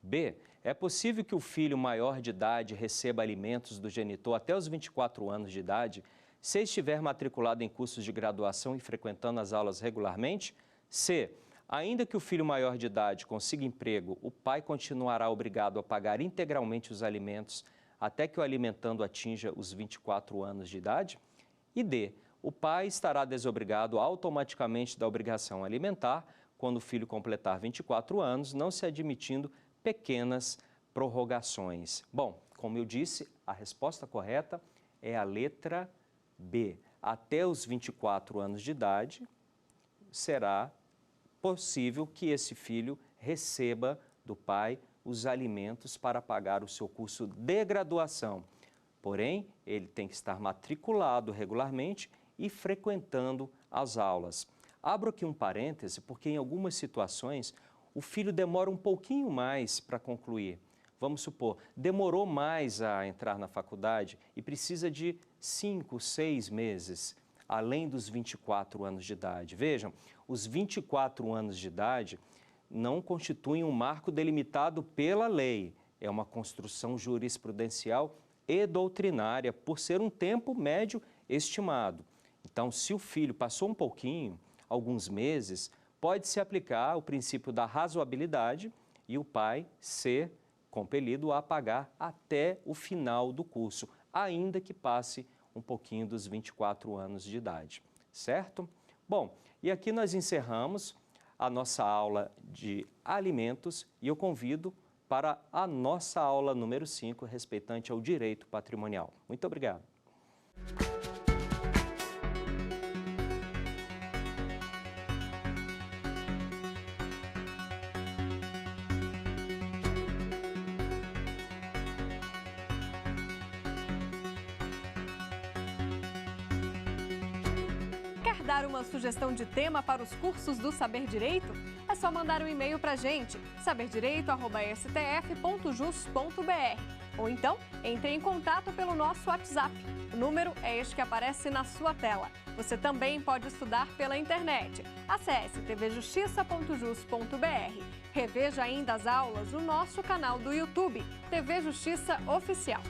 B. É possível que o filho maior de idade receba alimentos do genitor até os 24 anos de idade se estiver matriculado em cursos de graduação e frequentando as aulas regularmente? C. Ainda que o filho maior de idade consiga emprego, o pai continuará obrigado a pagar integralmente os alimentos até que o alimentando atinja os 24 anos de idade? E D. O pai estará desobrigado automaticamente da obrigação alimentar quando o filho completar 24 anos, não se admitindo pequenas prorrogações. Bom, como eu disse, a resposta correta é a letra B. Até os 24 anos de idade, será possível que esse filho receba do pai os alimentos para pagar o seu curso de graduação. Porém, ele tem que estar matriculado regularmente e frequentando as aulas. Abro aqui um parêntese, porque em algumas situações o filho demora um pouquinho mais para concluir. Vamos supor, demorou mais a entrar na faculdade e precisa de 5, 6 meses, além dos 24 anos de idade. Vejam, os 24 anos de idade não constituem um marco delimitado pela lei. É uma construção jurisprudencial e doutrinária, por ser um tempo médio estimado. Então, se o filho passou um pouquinho, alguns meses, pode-se aplicar o princípio da razoabilidade e o pai ser compelido a pagar até o final do curso, ainda que passe um pouquinho dos 24 anos de idade, certo? Bom, e aqui nós encerramos a nossa aula de alimentos e eu convido para a nossa aula número 5, respeitante ao direito patrimonial. Muito obrigado. Quer dar uma sugestão de tema para os cursos do Saber Direito? É só mandar um e-mail para a gente, saberdireito@stf.jus.br. Ou então, entre em contato pelo nosso WhatsApp. O número é este que aparece na sua tela. Você também pode estudar pela internet. Acesse tvjustiça.jus.br. Reveja ainda as aulas no nosso canal do YouTube, TV Justiça Oficial.